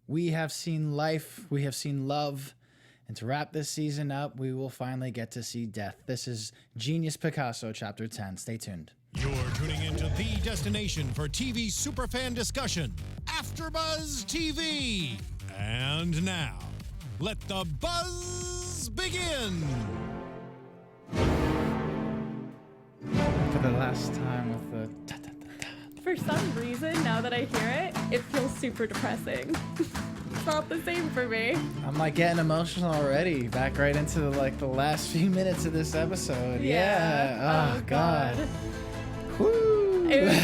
We have seen life, we have seen love, and to wrap this season up, we will finally get to see death. This is Genius Picasso, Chapter 10. Stay tuned. You're tuning into the destination for TV superfan discussion, AFTERBUZZ TV. And now, let the buzz begin. For the last time with the For some reason, now that I hear it, it feels super depressing. It's not the same for me. I'm like getting emotional already. Back right into the last few minutes of this episode. Yeah. Oh God. Woo. It was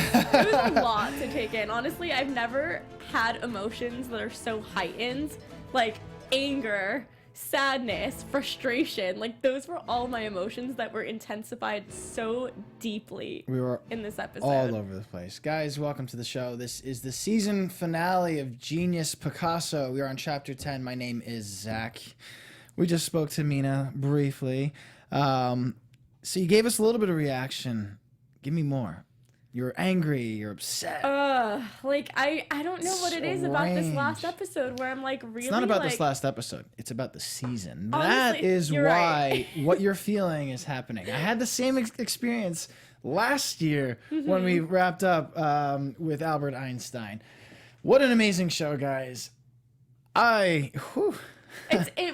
a lot to take in. Honestly, I've never had emotions that are so heightened, like anger, sadness, frustration. Like those were all my emotions that were intensified so deeply. We were in this episode all over the place. Guys, welcome to the show. This is the season finale of Genius Picasso. We are on chapter 10. My name is Zach. We just spoke to Mina briefly. So you gave us a little bit of reaction. Give me more. You're angry, you're upset. Like I don't know what it is about this last episode where I'm like really. It's not about this last episode. It's about the season. Honestly, that is you're why right. what you're feeling is happening. I had the same experience last year when we wrapped up with Albert Einstein. What an amazing show, guys. It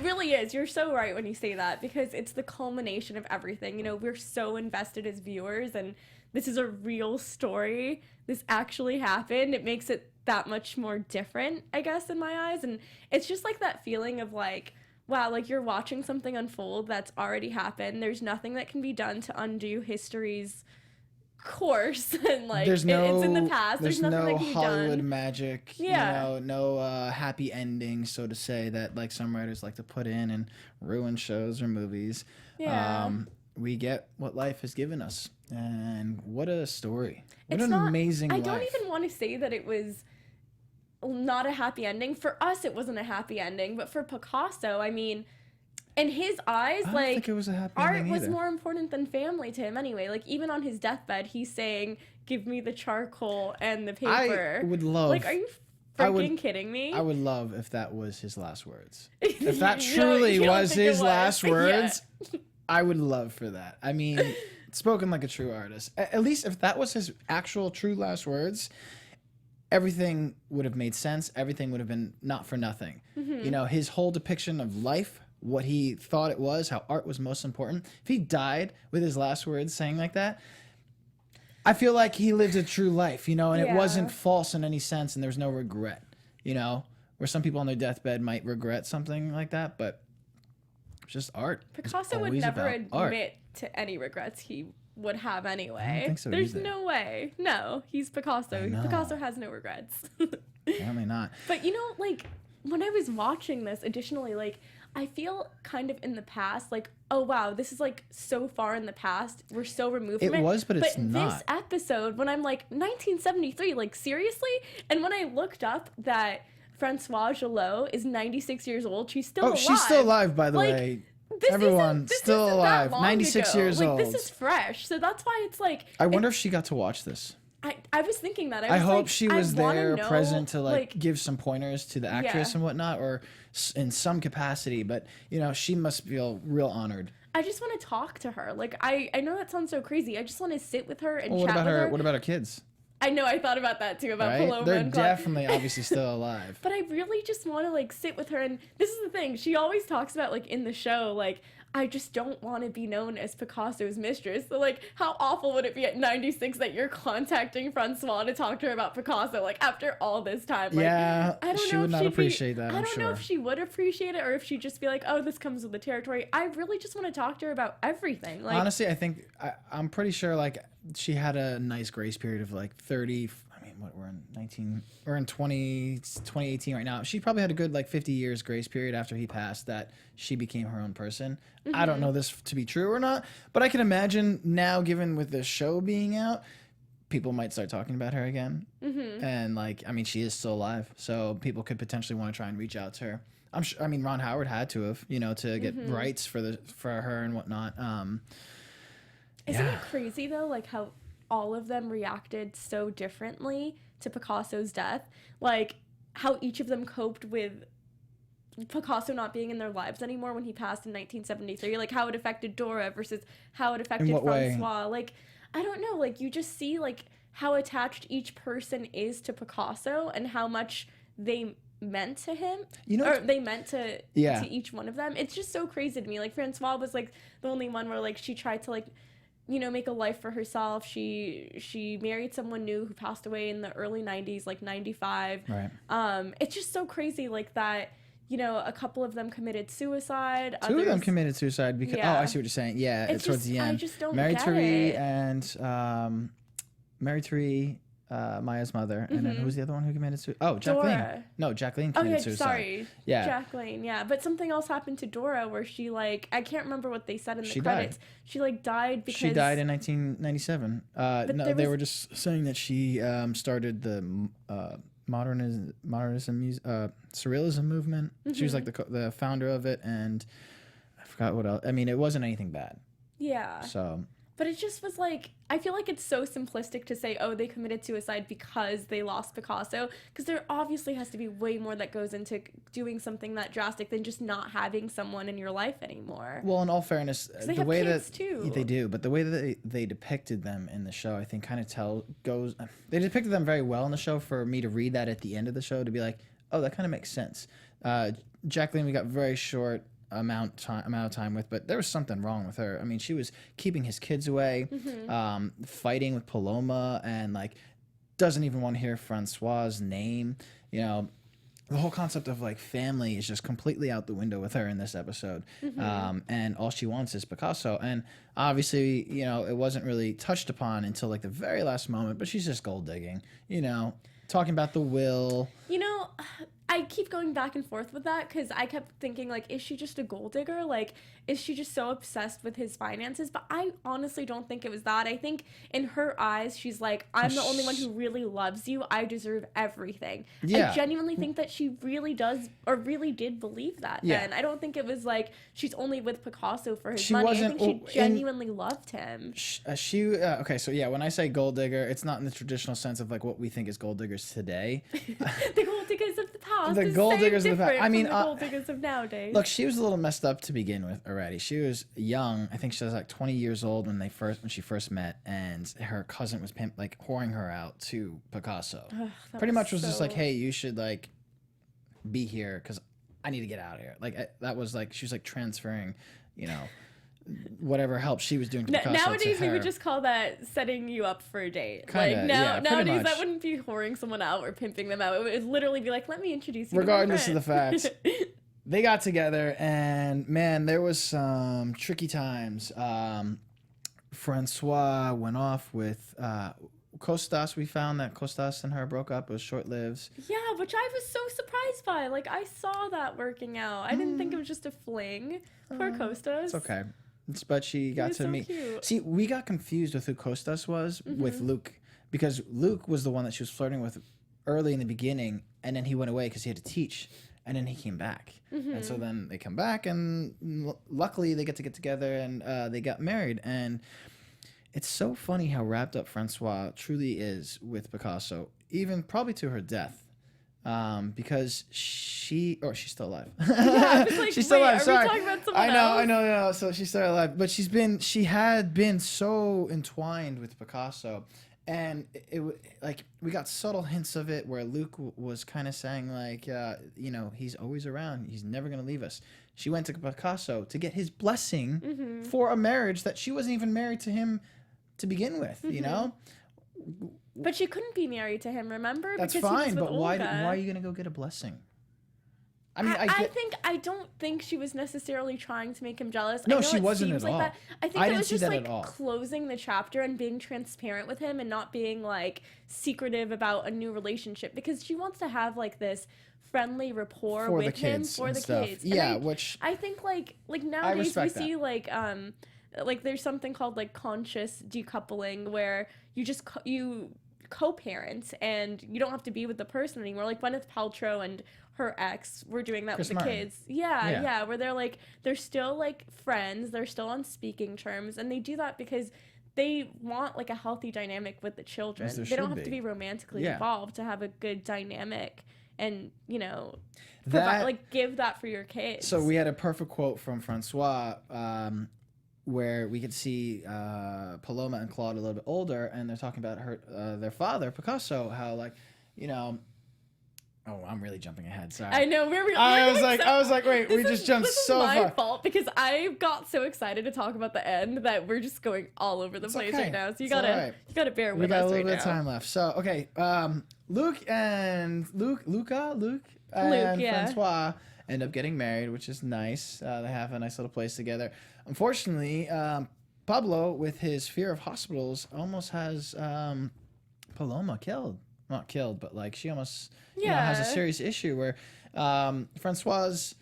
really is. You're so right when you say that because it's the culmination of everything. You know, we're so invested as viewers and this is a real story. This actually happened. It makes it that much more different, I guess, in my eyes. And it's just like that feeling of like, wow, like you're watching something unfold that's already happened. There's nothing that can be done to undo history's course. And like, it's in the past. There's nothing that can be done. There's no Hollywood magic. Yeah. You know, no happy ending, so to say, that like some writers like to put in and ruin shows or movies. Yeah. We get what life has given us. And what a story. What It's an not, amazing life. I don't even want to say that it was not a happy ending. For us, it wasn't a happy ending. But for Picasso, I mean, in his eyes, I don't like, think it was a happy art ending was either. more important than family to him anyway. Like, even on his deathbed, he's saying, give me the charcoal and the paper. I would love... Like, are you freaking kidding me? I would love if that was his last words. If that You don't- truly you don't was think it his last Yeah. words, I would love for that. I mean, spoken like a true artist. At least if that was his actual true last words, everything would have made sense. Everything would have been not for nothing. You know, his whole depiction of life, what he thought it was, how art was most important. If he died with his last words saying like that, I feel like he lived a true life, you know, and it wasn't false in any sense and there's no regret, you know, where some people on their deathbed might regret something like that, but it's just art. Picasso would never admit to any regrets he would have anyway. I don't think so There's either. no way. No, he's Picasso. Picasso has no regrets. Apparently not. But you know, like, when I was watching this, additionally, like, I feel kind of in the past, like, oh, wow, this is, like, so far in the past. We're so removed from it. It was, but it's not. This episode, when I'm, like, 1973, like, seriously? And when I looked up that Francois Gillot is 96 years old, she's still alive. She's still alive, by the Like, way. This Everyone this still isn't alive. that long 96 ago. years like, old. This is fresh. So that's why it's like... I wonder if she got to watch this. I was thinking that. I hope like, she was I wanna there know, present to like give some pointers to the actress Yeah. and whatnot, or in some capacity. But, you know, she must feel real honored. I just want to talk to her. Like, I know that sounds so crazy. I just want to sit with her and Well, chat with her. What about her kids? I know, I thought about that too, about Right? Paloma They're and Clark. definitely obviously still alive. But I really just want to, like, sit with her. And this is the thing. She always talks about, like, in the show, like, I just don't want to be known as Picasso's mistress. So, like, how awful would it be at 96 that you're contacting Francois to talk to her about Picasso, like, after all this time? Like, Yeah, I don't she know would if not she'd appreciate that, I I'm don't know sure. if she would appreciate it or if she'd just be like, oh, this comes with the territory. I really just want to talk to her about everything. Like, Honestly, I think I'm pretty sure like she had a nice grace period of like 30. I mean, what we're in 2018 right now. She probably had a good like 50 years grace period after he passed that she became her own person. I don't know this to be true or not, but I can imagine now, given with the show being out, people might start talking about her again. And like, I mean, she is still alive, so people could potentially want to try and reach out to her. I'm sure. I mean, Ron Howard had to have, you know, to get rights for her and whatnot. Isn't it crazy though, like how all of them reacted so differently to Picasso's death? Like, how each of them coped with Picasso not being in their lives anymore when he passed in 1973, like how it affected Dora versus how it affected Francois. Like, I don't know, like you just see like how attached each person is to Picasso and how much they meant to him, or they meant to each one of them. It's just so crazy to me. Like Francois was like the only one where like she tried to like, you know, make a life for herself. She married someone new who passed away in the early 90s, like 95. Right. It's just so crazy like that. You know, a couple of them committed suicide. Two of them committed suicide because I see what you're saying. Yeah, it's towards the end. I just don't Mary get Therese it. And Mary Therese, Maya's mother, and then who's the other one who committed suicide? Oh, Jacqueline. Dora. No, Jacqueline committed suicide. Sorry. Yeah, Jacqueline. Yeah, but something else happened to Dora where she like I can't remember what they said in the credits. Died. She like died because she died in 1997. No, they were just saying that she started the modernism, surrealism movement. She was like the founder of it, and I forgot what else. I mean, it wasn't anything bad. Yeah. So. But it just was like, I feel like it's so simplistic to say, oh, they committed suicide because they lost Picasso. Because there obviously has to be way more that goes into doing something that drastic than just not having someone in your life anymore. Well, in all fairness, the way that too. They do, but the way that they depicted them in the show, I think kind of they depicted them very well in the show for me to read that at the end of the show to be like, oh, that kind of makes sense. Jacqueline, we got very short amount of time with, but there was something wrong with her. I mean, she was keeping his kids away, fighting with Paloma, and like doesn't even want to hear Francois's name. You know, the whole concept of like family is just completely out the window with her in this episode. And all she wants is Picasso. And obviously, you know, it wasn't really touched upon until like the very last moment, but she's just gold digging, you know, talking about the will. You know, I keep going back and forth with that because I kept thinking, like, is she just a gold digger? Like, is she just so obsessed with his finances? But I honestly don't think it was that. I think in her eyes, she's like, I'm the only one who really loves you. I deserve everything. Yeah. I genuinely think that she really does or really did believe that then. I don't think it was like she's only with Picasso for his money. I think she genuinely loved him. Okay, so yeah, when I say gold digger, it's not in the traditional sense of like what we think is gold diggers today. The gold diggers of the past. The gold diggers of the past. I mean, the gold diggers of nowadays. Look, she was a little messed up to begin with already. She was young. I think she was like 20 years old when she first met, and her cousin was whoring her out to Picasso. Pretty much was just like, hey, you should like be here because I need to get out of here. Like that was like she was like transferring, you know, whatever help she was doing to Picasso. Nowadays, to her. we would just call that setting you up for a date. Kinda, nowadays, much. that wouldn't be whoring someone out or pimping them out. It would literally be like, let me introduce you Regardless to my of the facts, they got together, and man, there was some tricky times. Francois went off with Costas. We found that Costas and her broke up. It was short-lived. Yeah, which I was so surprised by. Like, I saw that working out. I didn't think it was just a fling. Poor Costas. It's okay. But she got to meet. Cute. See, we got confused with who Costas was with Luke, because Luke was the one that she was flirting with early in the beginning, and then he went away because he had to teach, and then he came back. And so then they come back, and luckily they get together, and they got married. And it's so funny how wrapped up Francois truly is with Picasso, even probably to her death. Because she's still alive. Yeah, I was like, she's still alive. Sorry, are we talking about someone else? I know. So she's still alive, but she had been so entwined with Picasso, and it like we got subtle hints of it where Luke was kind of saying like, you know, he's always around. He's never gonna leave us. She went to Picasso to get his blessing for a marriage that she wasn't even married to him to begin with. You know. But she couldn't be married to him, remember? That's because fine, he was with but Olga. why are you going to go get a blessing? I mean, I don't think she was necessarily trying to make him jealous. No, I know she wasn't at all. That. I think it was just like all. closing the chapter and being transparent with him and not being like secretive about a new relationship, because she wants to have like this friendly rapport with him for the kids. Yeah, which I think like nowadays we see like there's something called like conscious decoupling where you just you co-parent and you don't have to be with the person anymore. Like Gwyneth Paltrow and her ex were doing that with the kids. Yeah, where they're still like friends, they're still on speaking terms, and they do that because they want like a healthy dynamic with the children. They don't have to be romantically involved to have a good dynamic and you know, give that for your kids. So we had a perfect quote from Francois, where we could see Paloma and Claude a little bit older, and they're talking about their father Picasso, how like, you know. Oh, I'm really jumping ahead. Sorry. I know. I was like, wait, we just jumped so far. This is my fault because I got so excited to talk about the end that we're just going all over the place right now. So you gotta bear with us right now. We got a little bit of time left. So okay, Luke and Francois end up getting married, which is nice. They have a nice little place together. Unfortunately, Pablo, with his fear of hospitals, almost has Paloma killed. Not killed, but like she almost has a serious issue where Francois's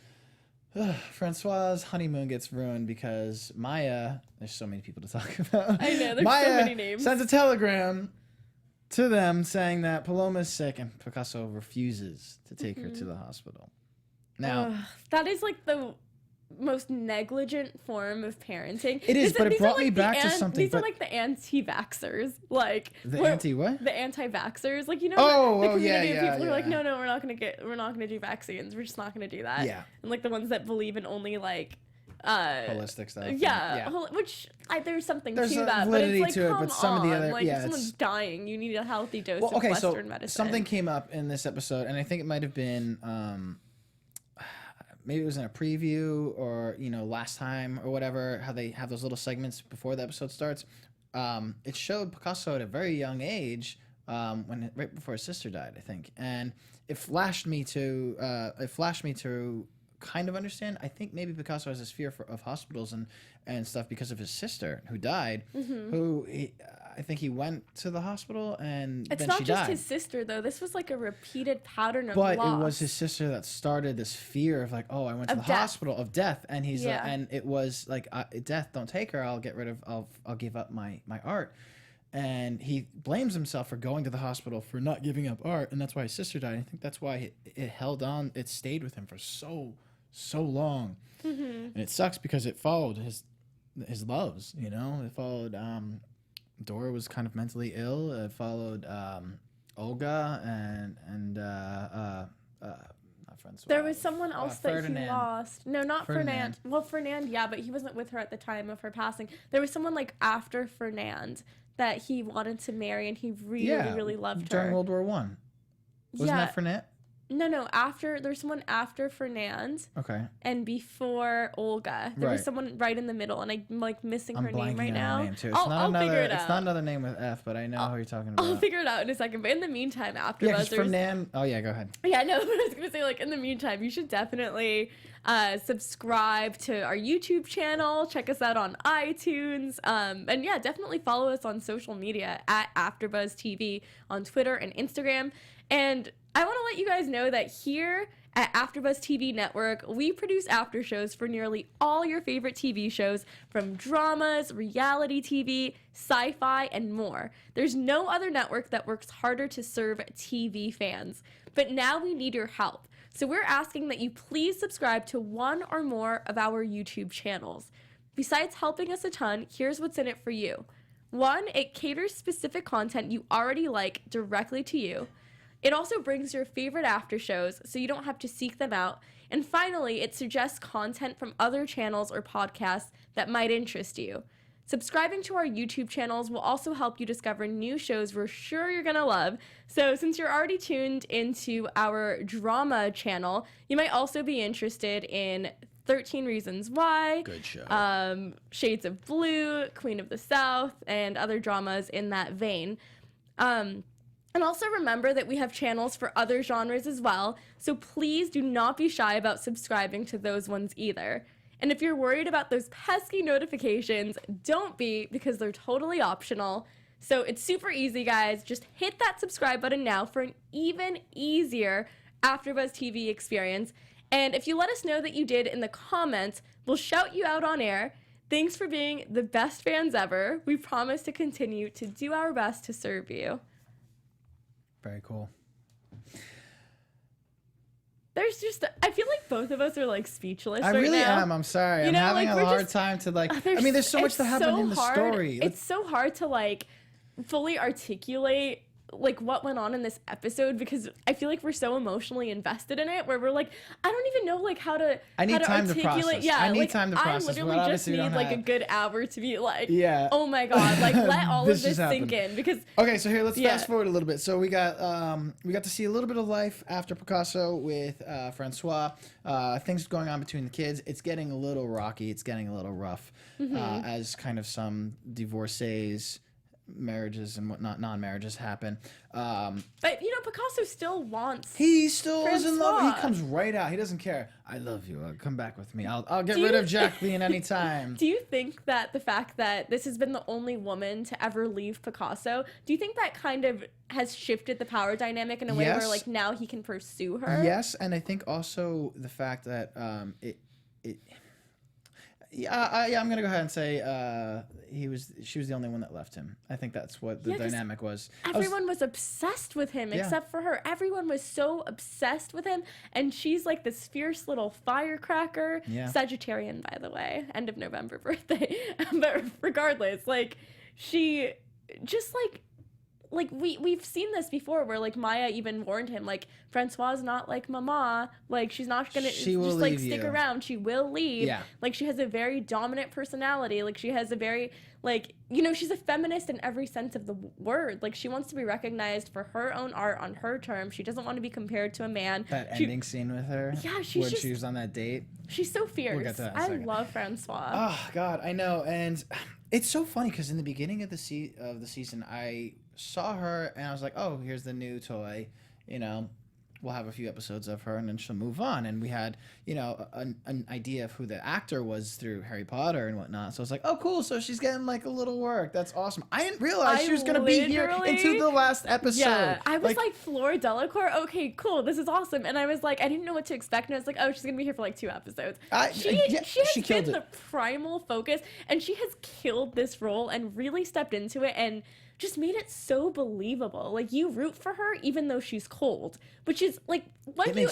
honeymoon gets ruined because Maya, there's so many people to talk about. I know, there's Maya so many names. Sends a telegram to them saying that Paloma's sick and Picasso refuses to take her to the hospital. Now, that is like the most negligent form of parenting. It is, but it brought me back to something. These are like the anti-vaxxers, like the anti-what? The anti-vaxxers, like, you know, the community of people who are like, no, we're not gonna do vaccines. We're just not gonna do that. Yeah. And like the ones that believe in only like holistic stuff. Which there's something there's to a that, validity but it's like, to it. But some of the other, if someone's dying, you need a healthy dose of Western medicine. Something came up in this episode, and I think it might have been. Maybe it was in a preview or, you know, last time or whatever, how they have those little segments before the episode starts. It showed Picasso at a very young age, right before his sister died, I think. And it flashed me to kind of understand. I think maybe Picasso has this fear of hospitals and stuff because of his sister who died, I think he went to the hospital and then she died. It's not just his sister, though. This was like a repeated pattern of loss. But it was his sister that started this fear of like, oh, I went to the hospital of death. And he's and it was like, death, don't take her. I'll give up my art. And he blames himself for going to the hospital for not giving up art. And that's why his sister died. I think that's why it held on. It stayed with him for so long. And it sucks because it followed his loves, you know. It followed Dora was kind of mentally ill. It followed Olga and not Francois. There was someone else that Ferdinand. he lost. No, not Fernand. Well, Fernand, yeah, but he wasn't with her at the time of her passing. There was someone like after Fernand that he wanted to marry, and he really loved her. During World War One. Wasn't that Fernand? No. There was someone after Fernand. Okay. And before Olga, there was someone right in the middle, and I'm like missing her name right now. Name too. I'll figure it out. It's not another name with F, but I know who you're talking about. I'll figure it out in a second. But in the meantime, AFTERBUZZ. Yeah, Fernand. Oh yeah, go ahead. Yeah, no. But I was gonna say, like, in the meantime, you should definitely subscribe to our YouTube channel. Check us out on iTunes. And yeah, definitely follow us on social media at AFTERBUZZ TV on Twitter and Instagram. And I want to let you guys know that here at AFTERBUZZ TV Network, we produce after shows for nearly all your favorite TV shows, from dramas, reality TV, sci-fi, and more. There's no other network that works harder to serve TV fans. But now we need your help. So we're asking that you please subscribe to one or more of our YouTube channels. Besides helping us a ton, here's what's in it for you. 1, it caters specific content you already like directly to you. It also brings your favorite after shows so you don't have to seek them out. And finally, it suggests content from other channels or podcasts that might interest you. Subscribing to our YouTube channels will also help you discover new shows we're sure you're going to love. So since you're already tuned into our drama channel, you might also be interested in 13 Reasons Why, good show, Shades of Blue, Queen of the South, and other dramas in that vein. And also remember that we have channels for other genres as well, so please do not be shy about subscribing to those ones either. And if you're worried about those pesky notifications, don't be, because they're totally optional. So it's super easy, guys. Just hit that subscribe button now for an even easier AFTERBUZZ TV experience. And if you let us know that you did in the comments, we'll shout you out on air. Thanks for being the best fans ever. We promise to continue to do our best to serve you. Very cool. There's just, I feel like both of us are like speechless right now. I really am. I'm sorry. I'm having a hard time to like, I mean, there's so much to happen in the story. It's so hard to like fully articulate like what went on in this episode, because I feel like we're so emotionally invested in it, where we're like, I don't even know like how to I need time to process. Yeah, I need like, time to process. I literally just need like a good hour to be like, yeah, oh my god, like let all of this happened. sink in, because okay, so here let's fast forward a little bit. So we got to see a little bit of life after Picasso with Francois. Things going on between the kids. It's getting a little rocky. It's getting a little rough as kind of some divorcees, marriages and whatnot, non-marriages happen. But you know, Picasso still wants. He still is in love. Francois. He comes right out. He doesn't care. I love you. Come back with me. I'll get rid of Jacqueline anytime. Do you think that the fact that this has been the only woman to ever leave Picasso, do you think that kind of has shifted the power dynamic in a way where like now he can pursue her? Yes, and I think also the fact that I'm gonna go ahead and say she was the only one that left him. I think that's what the dynamic was. Everyone was obsessed with him except for her. Everyone was so obsessed with him, and she's like this fierce little firecracker. Yeah. Sagittarian, by the way, end of November birthday. But regardless, like she just like we've seen this before where like Maya even warned him, like, Francois is not like mama, like she's not gonna just like stick around, she will leave. Like she has a very dominant personality, like she has a very like, you know, she's a feminist in every sense of the word. Like she wants to be recognized for her own art on her terms. She doesn't want to be compared to a man. That ending scene with her, when she was on that date, she's so fierce. We'll get to that in a I second. love Francois. Oh god, I know. And it's so funny because in the beginning of the season I saw her and I was like, oh, here's the new toy, you know, we'll have a few episodes of her and then she'll move on. And we had, you know, an idea of who the actor was through Harry Potter and whatnot. So I was like, oh, cool. So she's getting like a little work. That's awesome. I didn't realize she was going to be here into the last episode. Yeah, I was like Flora Delacour. Okay, cool. This is awesome. And I was like, I didn't know what to expect. And I was like, oh, she's going to be here for like 2 episodes. She has been the primal focus, and she has killed this role and really stepped into it and just made it so believable. Like you root for her even though she's cold, which is like when do you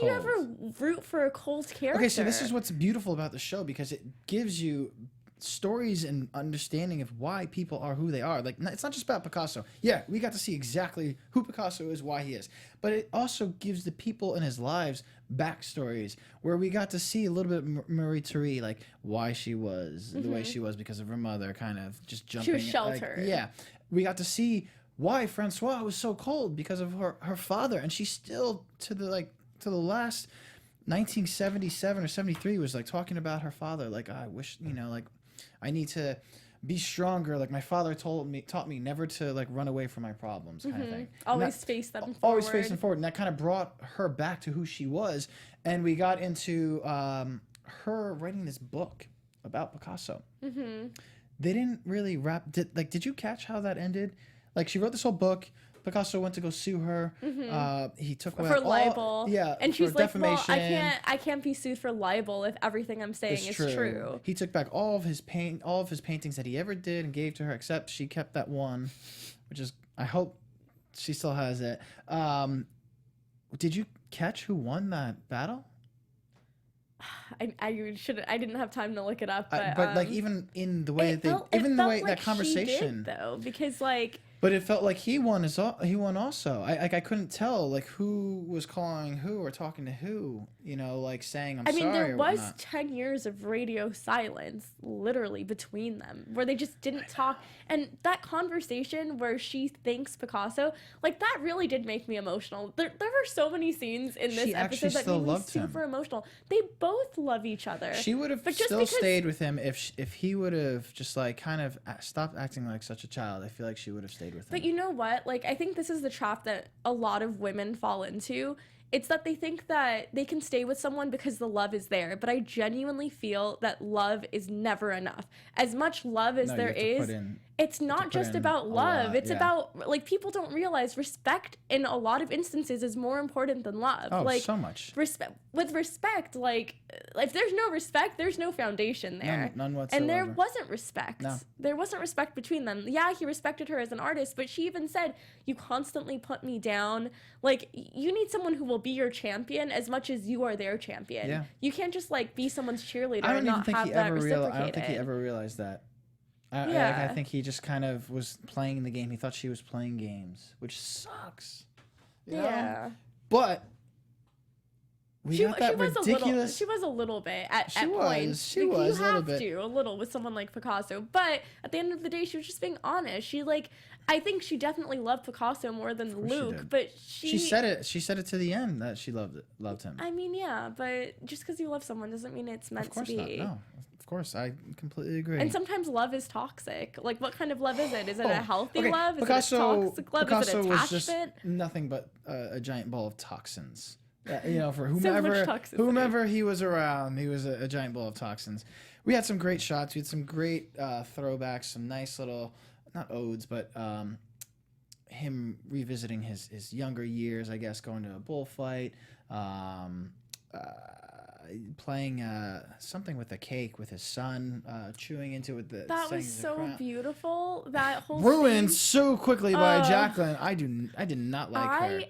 ever root for a cold character? Okay, so this is what's beautiful about the show, because it gives you stories and understanding of why people are who they are. Like it's not just about Picasso. Yeah, we got to see exactly who Picasso is, why he is, but it also gives the people in his lives backstories where we got to see a little bit of Marie Curie, like why she was the way she was because of her mother, kind of just jumping. She was sheltered. Like, we got to see why Francois was so cold because of her father, and she still to the last 1977 or 73 was like talking about her father, like I wish, you know, like I need to be stronger, like my father taught me never to like run away from my problems, kind of thing. Always face them forward. Always facing forward, and that kind of brought her back to who she was. And we got into her writing this book about Picasso. They didn't really did you catch how that ended? Like she wrote this whole book. Picasso went to go sue her. He took away for libel. And she's like, defamation. well, I can't be sued for libel if everything I'm saying is true. He took back all of his paintings that he ever did and gave to her, except she kept that one, which is, I hope she still has it. Did you catch who won that battle? I didn't have time to look it up, but like even in the way that conversation, though, because like. But it felt like he won also. I couldn't tell like who was calling who or talking to who, you know, like saying I'm sorry. I mean, there was 10 years of radio silence literally between them where they just didn't talk. And that conversation where she thanks Picasso, like that really did make me emotional. There were so many scenes in this episode that made me super emotional. They both love each other. She would have still stayed with him if he would have just like kind of stopped acting like such a child. I feel like she would have stayed with him. But you know what? Like, I think this is the trap that a lot of women fall into. It's that they think that they can stay with someone because the love is there. But I genuinely feel that love is never enough. As much love as there is, it's not just about love. It's about, like, people don't realize respect in a lot of instances is more important than love. Oh, like, so much. With respect, like, if there's no respect, there's no foundation there. None whatsoever. And there wasn't respect. No. There wasn't respect between them. Yeah, he respected her as an artist, but she even said, you constantly put me down. Like, you need someone who will be your champion as much as you are their champion. Yeah. You can't just, like, be someone's cheerleader and not have that reciprocated. I don't think he ever realized that. I think he just kind of was playing the game. He thought she was playing games, which sucks. You know? But She was a little bit at points. She was you have to a little with someone like Picasso, but at the end of the day, she was just being honest. I think she definitely loved Picasso more than Luke, but she said it. She said it to the end that she loved him. I mean, yeah, but just because you love someone doesn't mean it's meant to be. Of course not. No, of course, I completely agree. And sometimes love is toxic. Like, what kind of love is it? Is it a healthy love? Is Picasso, it a toxic love? Picasso is it attachment? was just nothing but a giant ball of toxins. For whomever he was around, he was a giant ball of toxins. We had some great shots. We had some great throwbacks, some nice little, not odes, but him revisiting his younger years, I guess, going to a bullfight, playing something with a cake with his son, chewing into it. That was so beautiful. That whole ruined so quickly by Jacqueline. I did not like her.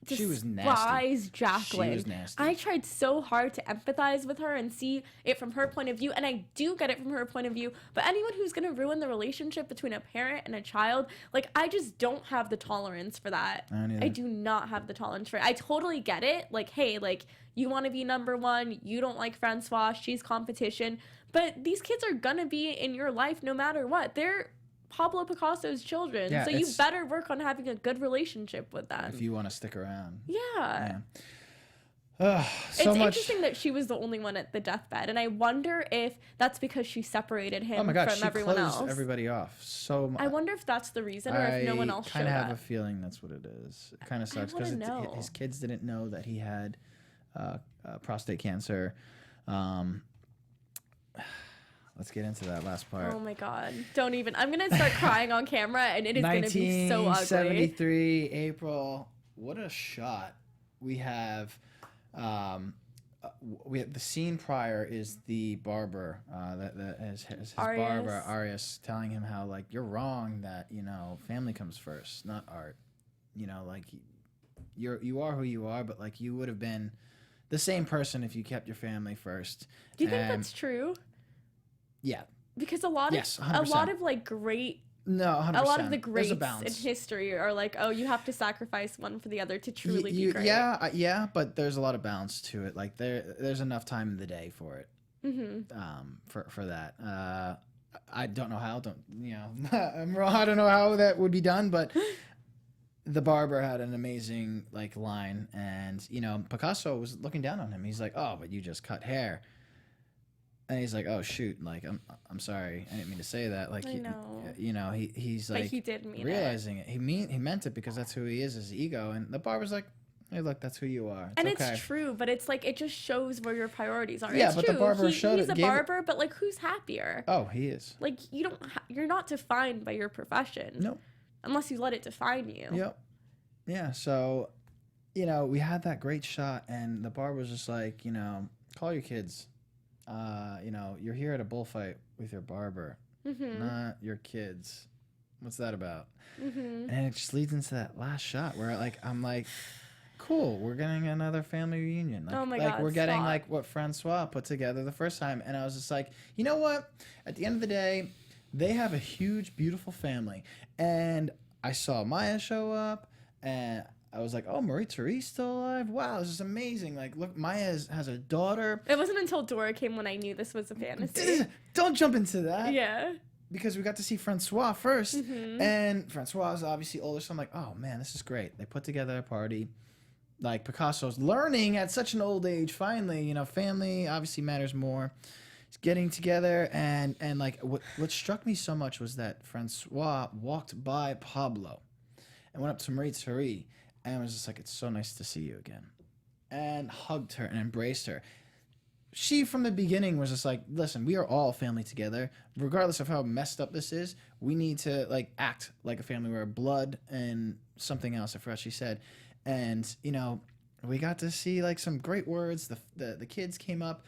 She was nasty. Jacqueline. She was nasty. I tried so hard to empathize with her and see it from her point of view, and I do get it from her point of view. But anyone who's gonna ruin the relationship between a parent and a child, like, I just don't have the tolerance for that. I do not have the tolerance for it. I totally get it. Like, hey, like, you want to be number one. You don't like Francois. She's competition. But these kids are gonna be in your life no matter what. They're Pablo Picasso's children, so you better work on having a good relationship with them if you want to stick around. Yeah. It's interesting that she was the only one at the deathbed, and I wonder if that's because she separated him from everyone else. She closed everybody off so much. I wonder if that's the reason, or if no one else showed up. I kind of have a feeling that's what it is. It kind of sucks because his kids didn't know that he had prostate cancer. Let's get into that last part. Oh my God. Don't even. I'm going to start crying on camera, and it is going to be so ugly. 1973, April. What a shot. We have the scene prior is the barber, his barber, Arias, telling him how, like, you're wrong, that, family comes first, not art. Like, you are who you are, but, like, you would have been the same person if you kept your family first. Do you think that's true? Yeah, because a lot of like great. No, 100%. A lot of the greats in history are like, oh, you have to sacrifice one for the other to truly be great. Yeah, but there's a lot of balance to it. Like there's enough time in the day for it. For that. I don't know how. I'm wrong. I don't know how that would be done, but the barber had an amazing line, and Picasso was looking down on him. He's like, oh, but you just cut hair. And he's like, oh shoot, like I'm sorry, I didn't mean to say that. Like, I know. He's like, he did mean realizing it. He meant it because that's who he is, his ego. And the barber's like, hey, look, that's who you are. And it's true, but it's like, it just shows where your priorities are. Yeah, it's but true. The barber he's a barber, but like, who's happier? Oh, he is. Like, you're not defined by your profession. Nope. Unless you let it define you. Yep. Yeah. So, we had that great shot, and the barber's just like, call your kids. You're here at a bullfight with your barber, not your kids. What's that about? And it just leads into that last shot where I'm like, cool, we're getting another family reunion. Like, oh my God, we're getting like what Francois put together the first time. And I was just like, you know what? At the end of the day, they have a huge, beautiful family. And I saw Maya show up, and I was like, oh, Marie-Therese still alive? Wow, this is amazing. Like, look, Maya has a daughter. It wasn't until Dora came when I knew this was a fantasy. Don't jump into that. Yeah. Because we got to see Francois first. And Francois is obviously older, so I'm like, oh, man, this is great. They put together a party. Like, Picasso's learning at such an old age, finally. Family obviously matters more. He's getting together. And like, what struck me so much was that Francois walked by Pablo and went up to Marie-Therese. And I was just like, it's so nice to see you again. And hugged her and embraced her. She, from the beginning, was just like, listen, we are all family together. Regardless of how messed up this is, we need to, act like a family. We're blood and something else, I forgot she said. And, we got to see, some great words. The kids came up.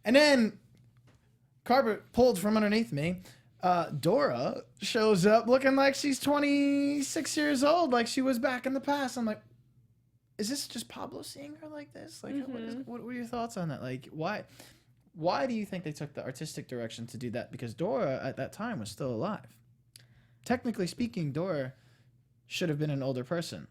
And then, carpet pulled from underneath me. Dora shows up looking like she's 26 years old, like she was back in the past. I'm like, is this just Pablo seeing her like this? Like, what are your thoughts on that? Like, why why do you think they took the artistic direction to do that? Because Dora at that time was still alive. Technically speaking, Dora should have been an older person.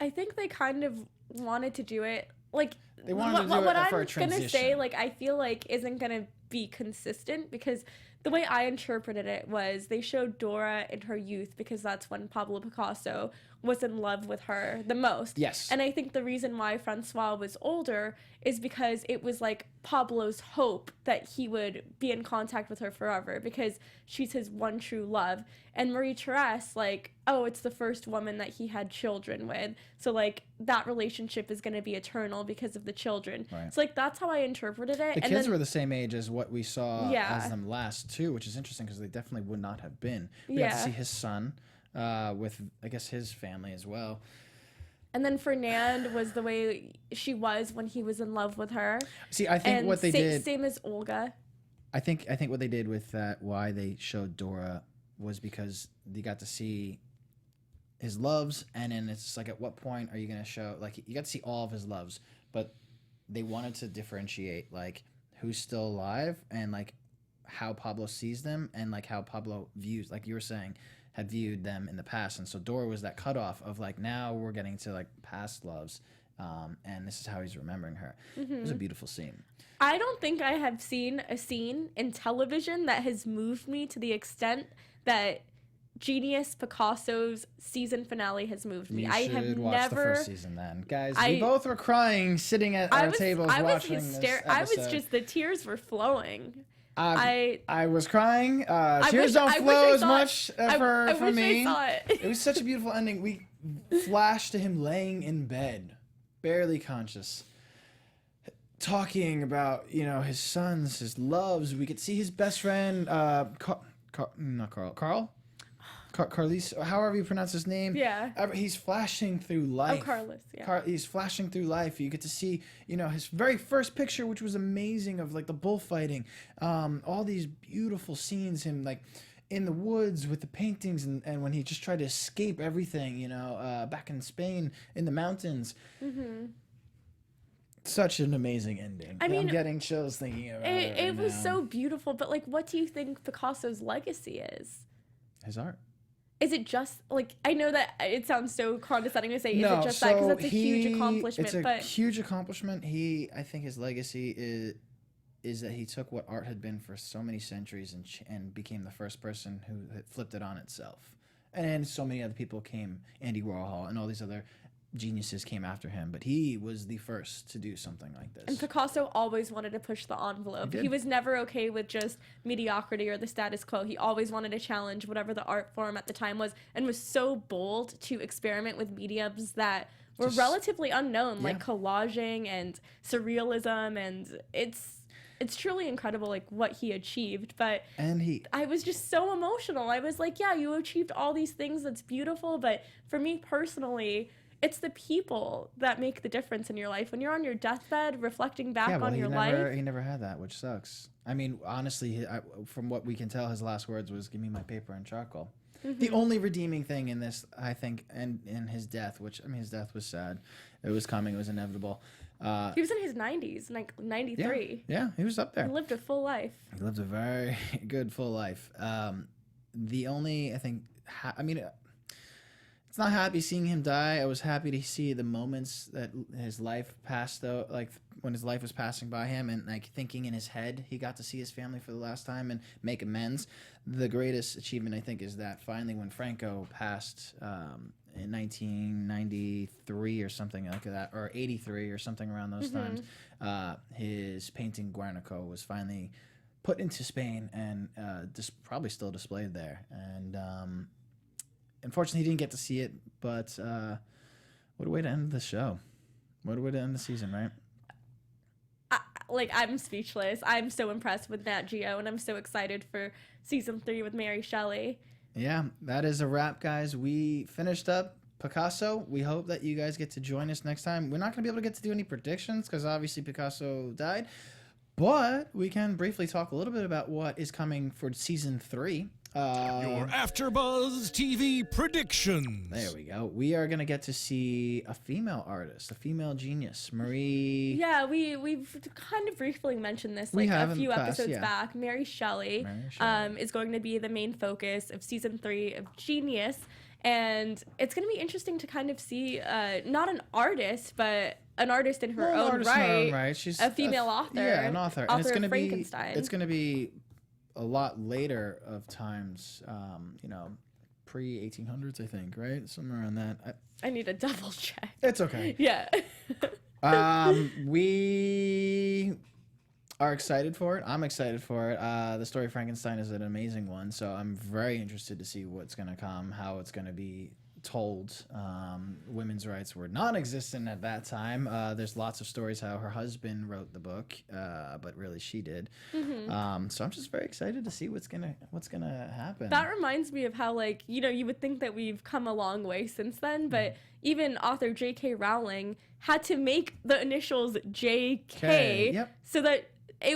I think they kind of wanted to do it like They wanted to do what it I'm for a gonna say, transition. like I feel like isn't gonna be consistent because the way I interpreted it was they showed Dora in her youth because that's when Pablo Picasso was in love with her the most. Yes. And I think the reason why Francois was older is because it was like Pablo's hope that he would be in contact with her forever because she's his one true love. And Marie-Therese, like, oh, it's the first woman that he had children with. So, like, that relationship is going to be eternal because of the children. Right. So, like, that's how I interpreted it. The and kids then, were the same age as what we saw Yeah. as them last, too, which is interesting because they definitely would not have been. We got to Yeah. see his son with, I guess, his family as well. And then Fernand was the way she was when he was in love with her. See, I think And what they did... Same as Olga. I think what they did with that, why they showed Dora, was because you got to see his loves, and then it's like, at what point are you going to show, like, you got to see all of his loves, but they wanted to differentiate, like, who's still alive, and, like, how Pablo sees them, and, like, how Pablo views, like you were saying, had viewed them in the past. And so Dora was that cutoff of, like, now we're getting to, like, past loves, and this is how he's remembering her. It was a beautiful scene. I don't think I have seen a scene in television that has moved me to the extent that Genius Picasso's season finale has moved me. You I should have watch never. the first season then, guys. I- We both were crying, sitting at our tables I was watching this episode. I was just the tears were flowing. I was crying. Tears wish- don't I wish flow I as saw much it. I for wish me. I saw it. It was such a beautiful ending. We flashed to him laying in bed, barely conscious, talking about, you know, his sons, his loves. We could see his best friend, Carlis, however you pronounce his name. Yeah. He's flashing through life. Oh, Carlos, yeah. He's flashing through life. You get to see, you know, his very first picture, which was amazing, of like the bullfighting, all these beautiful scenes, him like in the woods with the paintings, and when he just tried to escape everything, you know, back in Spain in the mountains. Such an amazing ending. I mean, I'm getting chills thinking about it. It was now. so beautiful, but like, what do you think Picasso's legacy is? His art. Is it just like, I know that it sounds so condescending to say, is it just that? Because that's a huge accomplishment. It's a but huge accomplishment. I think his legacy is that he took what art had been for so many centuries and became the first person who had flipped it on itself. And so many other people came, Andy Warhol and all these other geniuses came after him, but he was the first to do something like this. And Picasso always wanted to push the envelope. He He was never okay with just mediocrity or the status quo. He always wanted to challenge whatever the art form at the time was, and was so bold to experiment with mediums that were relatively unknown, like collaging and surrealism, and it's truly incredible, like, what he achieved. But I was just so emotional. I was like, yeah, you achieved all these things, that's beautiful, but for me personally, it's the people that make the difference in your life. When you're on your deathbed, reflecting back on your life. He never had that, which sucks. I mean, honestly, from what we can tell, his last words was, "Give me my paper and charcoal." The only redeeming thing in this, I think, and in his death, which, I mean, his death was sad. It was coming. It was inevitable. He was in his 90s, like 93. Yeah, he was up there. He lived a full life. He lived a very good full life. The only, I think, it's not happy seeing him die. I was happy to see the moments that his life passed, though, like when his life was passing by him, and like thinking in his head, he got to see his family for the last time and make amends. The greatest achievement, I think, is that finally when Franco passed in 1993 or something like that, or 83 or something around those times, his painting Guernica was finally put into Spain and probably still displayed there. And unfortunately, he didn't get to see it, but what a way to end the show. What a way to end the season, right? I'm speechless. I'm so impressed with Nat Geo, and I'm so excited for season 3 with Mary Shelley. Yeah, that is a wrap, guys. We finished up Picasso. We hope that you guys get to join us next time. We're not going to be able to get to do any predictions because obviously Picasso died. But we can briefly talk a little bit about what is coming for season 3. Your AfterBuzz TV predictions. There we go. We are going to get to see a female artist, a female genius, Marie. Yeah, we've kind of briefly mentioned this We like have a in few the past, episodes yeah. back. Mary Shelley, is going to be the main focus of season 3 of Genius. And it's going to be interesting to kind of see not an artist, but an artist in her own right. She's a female author. Yeah, an author. Author And it's of going to be Frankenstein. it's going to be a lot later of times, pre 1800s, I think, right? Somewhere around that. I need to double check. It's okay. Yeah. We are excited for it. I'm excited for it. The story of Frankenstein is an amazing one, so I'm very interested to see what's going to come, how it's going to be told. Women's rights were non-existent at that time. There's lots of stories how her husband wrote the book, but really she did. So I'm just very excited to see what's gonna happen. That reminds me of how, like, you would think that we've come a long way since then, but even author J.K. Rowling had to make the initials J.K. Yep. so that she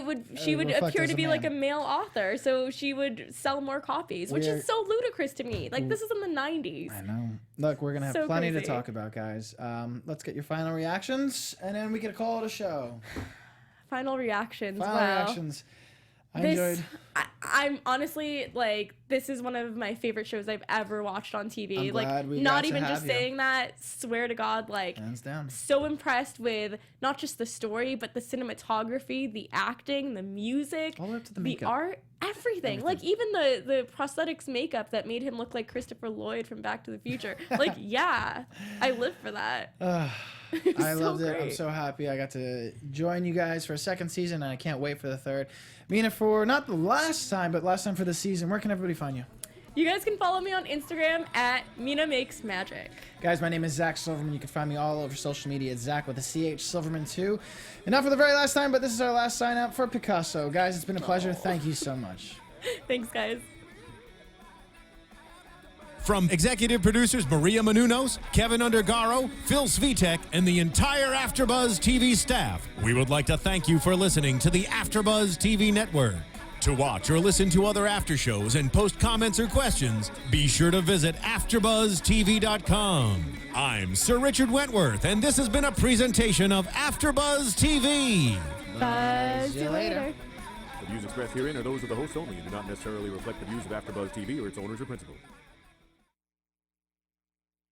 would reflect appear as to a be like a man. male author, so she would sell more copies, which is so ludicrous to me. Like, this is in the 90s. I know. Look, we're gonna have So plenty to crazy. talk about, guys. Let's get your final reactions, and then we can call it a show. Final reactions. Final wow. reactions. I enjoyed. I'm honestly, like, this is one of my favorite shows I've ever watched on TV. I'm glad we not got to even have just you. saying that, swear to God, like, Hands down. so impressed with not just the story, but the cinematography, the acting, the music, All the way up to the the makeup. art, everything. Like, even the prosthetics makeup that made him look like Christopher Lloyd from Back to the Future. Like, yeah, I live for that. I loved it. I'm great. so happy I got to join you guys for a second season, and I can't wait for the third. Mina, for not the last time, but last time for the season, where can everybody find you? You guys can follow me on Instagram at Mina Makes Magic. Guys, my name is Zach Silverman. You can find me all over social media at Zach with a CH Silverman 2. And not for the very last time, but this is our last sign up for Picasso. Guys, it's been a pleasure. Thank you so much. Thanks, guys. From executive producers Maria Menounos, Keven Undergaro, Phil Svitek, and the entire AfterBuzz TV staff, we would like to thank you for listening to the AfterBuzz TV network. To watch or listen to other after shows and post comments or questions, be sure to visit AfterBuzzTV.com. I'm Sir Richard Wentworth, and this has been a presentation of AfterBuzz TV. Buzz you later. The views expressed herein are those of the hosts only and do not necessarily reflect the views of AfterBuzz TV or its owners or principals.